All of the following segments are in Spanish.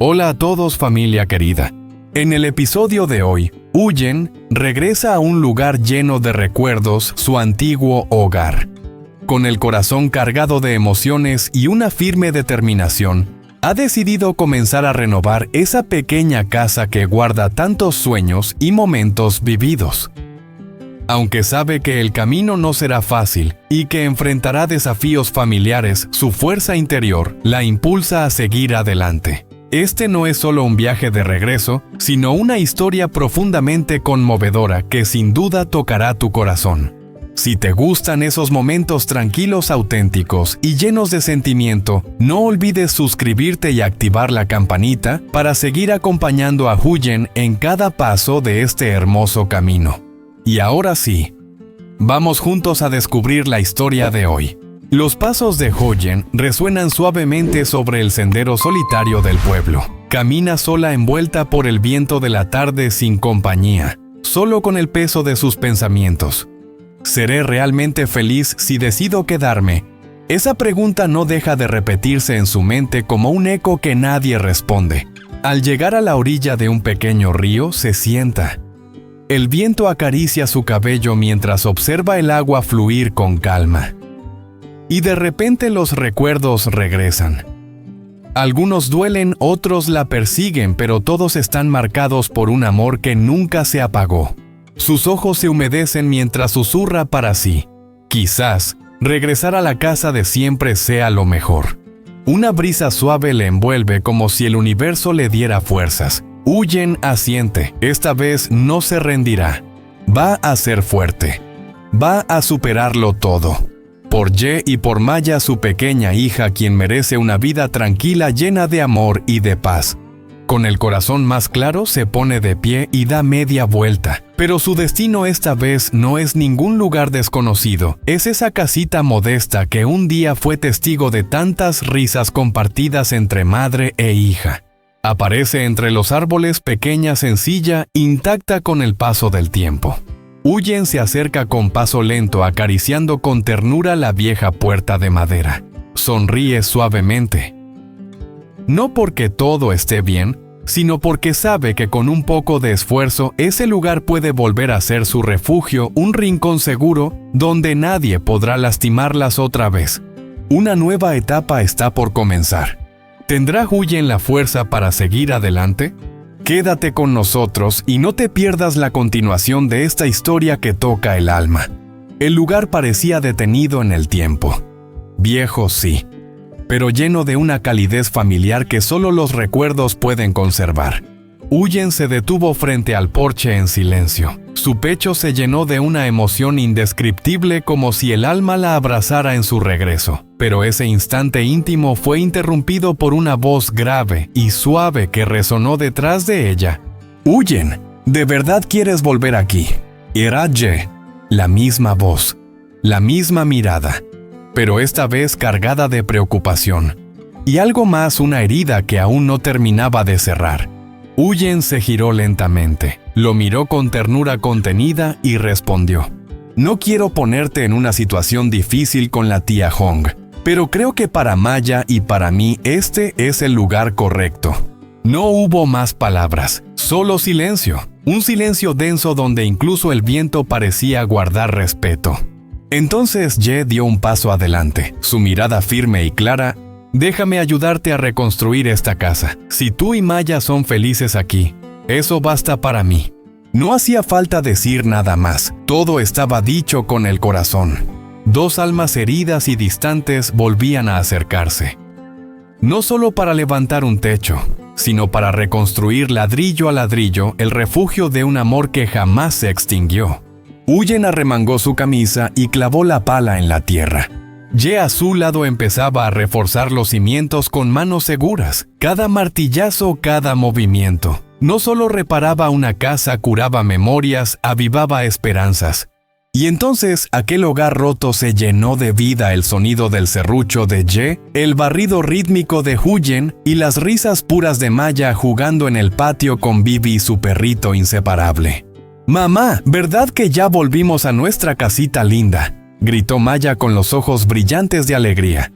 Hola a todos, familia querida. En el episodio de hoy, Huyen regresa a un lugar lleno de recuerdos, su antiguo hogar. Con el corazón cargado de emociones y una firme determinación, ha decidido comenzar a renovar esa pequeña casa que guarda tantos sueños y momentos vividos. Aunque sabe que el camino no será fácil y que enfrentará desafíos familiares, su fuerza interior la impulsa a seguir adelante. Este no es solo un viaje de regreso, sino una historia profundamente conmovedora que sin duda tocará tu corazón. Si te gustan esos momentos tranquilos, auténticos y llenos de sentimiento, no olvides suscribirte y activar la campanita para seguir acompañando a Huyen en cada paso de este hermoso camino. Y ahora sí, vamos juntos a descubrir la historia de hoy. Los pasos de Huyen resuenan suavemente sobre el sendero solitario del pueblo. Camina sola envuelta por el viento de la tarde sin compañía, solo con el peso de sus pensamientos. ¿Seré realmente feliz si decido quedarme? Esa pregunta no deja de repetirse en su mente como un eco que nadie responde. Al llegar a la orilla de un pequeño río, se sienta. El viento acaricia su cabello mientras observa el agua fluir con calma. Y de repente los recuerdos regresan. Algunos duelen, otros la persiguen, pero todos están marcados por un amor que nunca se apagó. Sus ojos se humedecen mientras susurra para sí. Quizás, regresar a la casa de siempre sea lo mejor. Una brisa suave le envuelve como si el universo le diera fuerzas. Huyen asiente. Esta vez no se rendirá. Va a ser fuerte. Va a superarlo todo. Por Ye y por Maya, su pequeña hija, quien merece una vida tranquila llena de amor y de paz. Con el corazón más claro, se pone de pie y da media vuelta. Pero su destino esta vez no es ningún lugar desconocido. Es esa casita modesta que un día fue testigo de tantas risas compartidas entre madre e hija. Aparece entre los árboles, pequeña, sencilla, intacta con el paso del tiempo. Huyen se acerca con paso lento, acariciando con ternura la vieja puerta de madera. Sonríe suavemente. No porque todo esté bien, sino porque sabe que con un poco de esfuerzo, ese lugar puede volver a ser su refugio, un rincón seguro donde nadie podrá lastimarlas otra vez. Una nueva etapa está por comenzar. ¿Tendrá Huyen la fuerza para seguir adelante? Quédate con nosotros y no te pierdas la continuación de esta historia que toca el alma. El lugar parecía detenido en el tiempo. Viejo sí, pero lleno de una calidez familiar que solo los recuerdos pueden conservar. Huyen se detuvo frente al porche en silencio. Su pecho se llenó de una emoción indescriptible, como si el alma la abrazara en su regreso. Pero ese instante íntimo fue interrumpido por una voz grave y suave que resonó detrás de ella. «Huyen, ¿de verdad quieres volver aquí?» Era Ye, la misma voz, la misma mirada, pero esta vez cargada de preocupación. Y algo más, una herida que aún no terminaba de cerrar. Huyen se giró lentamente, lo miró con ternura contenida y respondió: «No quiero ponerte en una situación difícil con la tía Hong, pero creo que para Maya y para mí este es el lugar correcto». No hubo más palabras, solo silencio, un silencio denso donde incluso el viento parecía guardar respeto. Entonces Ye dio un paso adelante, su mirada firme y clara. «Déjame ayudarte a reconstruir esta casa. Si tú y Maya son felices aquí, eso basta para mí». No hacía falta decir nada más, todo estaba dicho con el corazón. Dos almas heridas y distantes volvían a acercarse. No solo para levantar un techo, sino para reconstruir ladrillo a ladrillo el refugio de un amor que jamás se extinguió. Huyen arremangó su camisa y clavó la pala en la tierra. Ye a su lado empezaba a reforzar los cimientos con manos seguras. Cada martillazo, cada movimiento. No solo reparaba una casa, curaba memorias, avivaba esperanzas. Y entonces aquel hogar roto se llenó de vida, el sonido del serrucho de Ye, el barrido rítmico de Huyen y las risas puras de Maya jugando en el patio con Bibi, su perrito inseparable. «Mamá, ¿verdad que ya volvimos a nuestra casita linda?», gritó Maya con los ojos brillantes de alegría.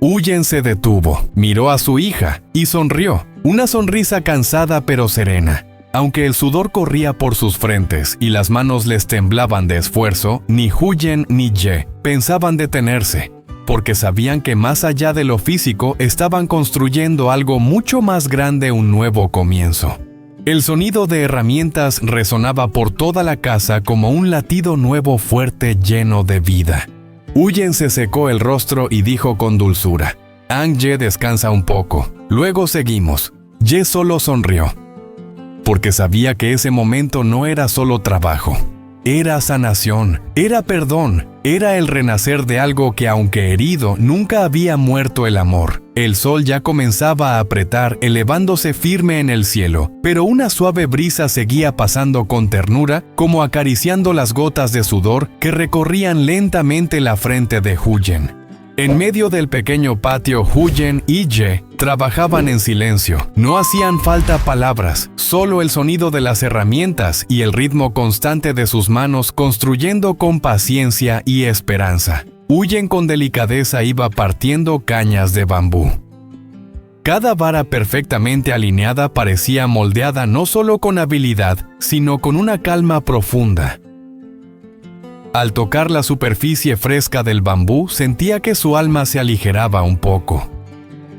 Huyen se detuvo, miró a su hija y sonrió, una sonrisa cansada pero serena. Aunque el sudor corría por sus frentes y las manos les temblaban de esfuerzo, ni Huyen ni Ye pensaban detenerse, porque sabían que más allá de lo físico estaban construyendo algo mucho más grande, un nuevo comienzo. El sonido de herramientas resonaba por toda la casa como un latido nuevo, fuerte, lleno de vida. Huyen se secó el rostro y dijo con dulzura: Ang-ye, descansa un poco, luego seguimos. Ye solo sonrió, porque sabía que ese momento no era solo trabajo. Era sanación, era perdón, era el renacer de algo que, aunque herido, nunca había muerto: el amor. El sol ya comenzaba a apretar, elevándose firme en el cielo, pero una suave brisa seguía pasando con ternura, como acariciando las gotas de sudor que recorrían lentamente la frente de Huyen. En medio del pequeño patio, Huyen y Ye trabajaban en silencio. No hacían falta palabras, solo el sonido de las herramientas y el ritmo constante de sus manos, construyendo con paciencia y esperanza. Huyen con delicadeza iba partiendo cañas de bambú. Cada vara perfectamente alineada parecía moldeada no solo con habilidad, sino con una calma profunda. Al tocar la superficie fresca del bambú, sentía que su alma se aligeraba un poco,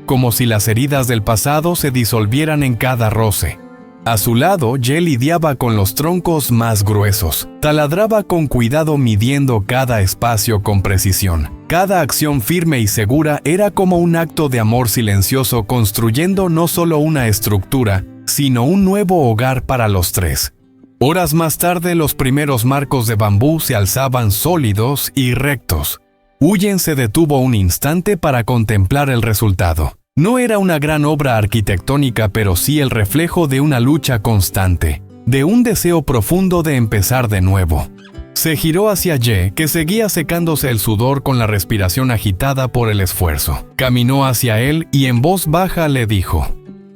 como si las heridas del pasado se disolvieran en cada roce. A su lado, Ye lidiaba con los troncos más gruesos. Taladraba con cuidado, midiendo cada espacio con precisión. Cada acción firme y segura era como un acto de amor silencioso, construyendo no solo una estructura, sino un nuevo hogar para los tres. Horas más tarde, los primeros marcos de bambú se alzaban sólidos y rectos. Huyen se detuvo un instante para contemplar el resultado. No era una gran obra arquitectónica, pero sí el reflejo de una lucha constante, de un deseo profundo de empezar de nuevo. Se giró hacia Ye, que seguía secándose el sudor con la respiración agitada por el esfuerzo. Caminó hacia él y en voz baja le dijo: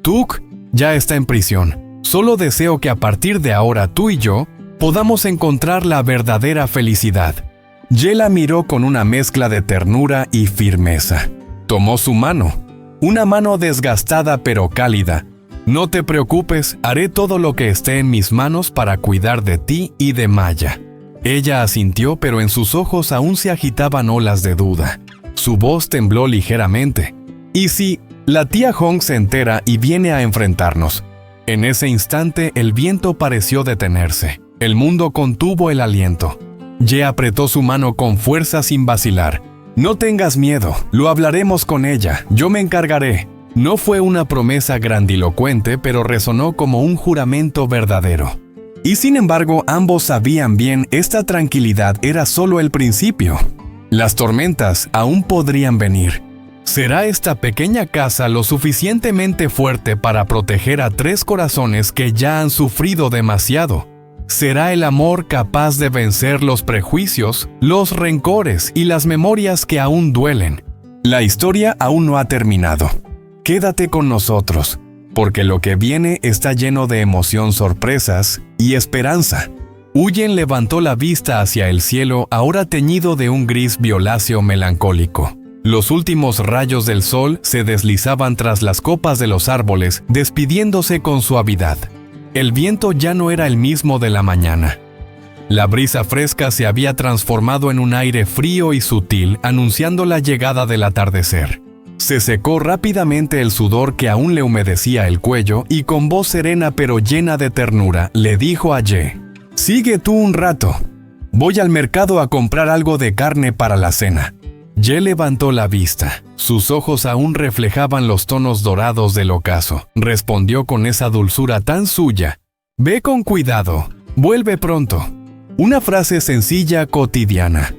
Tuk ya está en prisión. Solo deseo que a partir de ahora tú y yo podamos encontrar la verdadera felicidad. Ye la miró con una mezcla de ternura y firmeza. Tomó su mano, una mano desgastada pero cálida. No te preocupes, haré todo lo que esté en mis manos para cuidar de ti y de Maya. Ella asintió, pero en sus ojos aún se agitaban olas de duda. Su voz tembló ligeramente. ¿Y si la tía Hong se entera y viene a enfrentarnos? En ese instante el viento pareció detenerse. El mundo contuvo el aliento. Ye apretó su mano con fuerza sin vacilar. No tengas miedo, lo hablaremos con ella, yo me encargaré. No fue una promesa grandilocuente, pero resonó como un juramento verdadero. Y sin embargo, ambos sabían bien, esta tranquilidad era solo el principio. Las tormentas aún podrían venir. ¿Será esta pequeña casa lo suficientemente fuerte para proteger a tres corazones que ya han sufrido demasiado? ¿Será el amor capaz de vencer los prejuicios, los rencores y las memorias que aún duelen? La historia aún no ha terminado. Quédate con nosotros, porque lo que viene está lleno de emoción, sorpresas y esperanza. Huyen levantó la vista hacia el cielo, ahora teñido de un gris violáceo melancólico. Los últimos rayos del sol se deslizaban tras las copas de los árboles, despidiéndose con suavidad. El viento ya no era el mismo de la mañana. La brisa fresca se había transformado en un aire frío y sutil, anunciando la llegada del atardecer. Se secó rápidamente el sudor que aún le humedecía el cuello y con voz serena pero llena de ternura le dijo a Ye: «Sigue tú un rato. Voy al mercado a comprar algo de carne para la cena». Ye levantó la vista. Sus ojos aún reflejaban los tonos dorados del ocaso. Respondió con esa dulzura tan suya: «Ve con cuidado. Vuelve pronto». Una frase sencilla, cotidiana,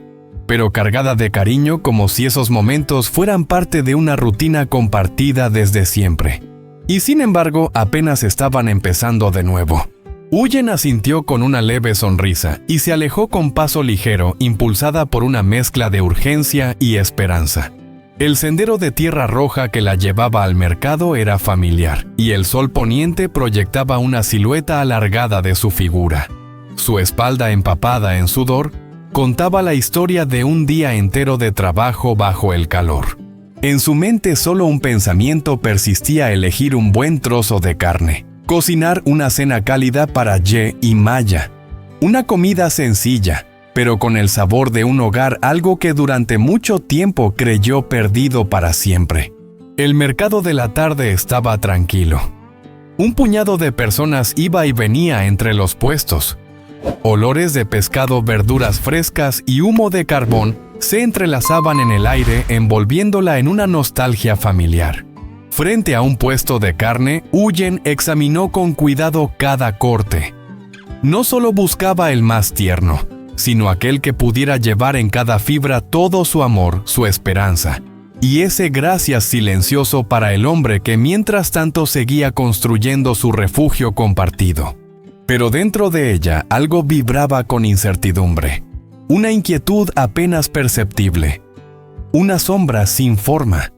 pero cargada de cariño, como si esos momentos fueran parte de una rutina compartida desde siempre. Y sin embargo, apenas estaban empezando de nuevo. Huyen asintió con una leve sonrisa y se alejó con paso ligero, impulsada por una mezcla de urgencia y esperanza. El sendero de tierra roja que la llevaba al mercado era familiar, y el sol poniente proyectaba una silueta alargada de su figura. Su espalda empapada en sudor contaba la historia de un día entero de trabajo bajo el calor. En su mente solo un pensamiento persistía: elegir un buen trozo de carne, cocinar una cena cálida para Ye y Maya. Una comida sencilla, pero con el sabor de un hogar, algo que durante mucho tiempo creyó perdido para siempre. El mercado de la tarde estaba tranquilo. Un puñado de personas iba y venía entre los puestos. Olores de pescado, verduras frescas y humo de carbón se entrelazaban en el aire, envolviéndola en una nostalgia familiar. Frente a un puesto de carne, Huyen examinó con cuidado cada corte. No solo buscaba el más tierno, sino aquel que pudiera llevar en cada fibra todo su amor, su esperanza, y ese gracias silencioso para el hombre que mientras tanto seguía construyendo su refugio compartido. Pero dentro de ella algo vibraba con incertidumbre, una inquietud apenas perceptible, una sombra sin forma.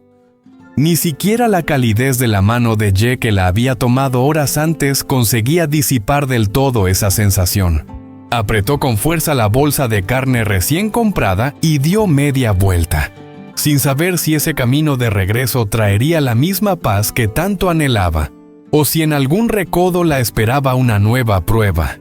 Ni siquiera la calidez de la mano de Ye, que la había tomado horas antes, conseguía disipar del todo esa sensación. Apretó con fuerza la bolsa de carne recién comprada y dio media vuelta, sin saber si ese camino de regreso traería la misma paz que tanto anhelaba, o si en algún recodo la esperaba una nueva prueba.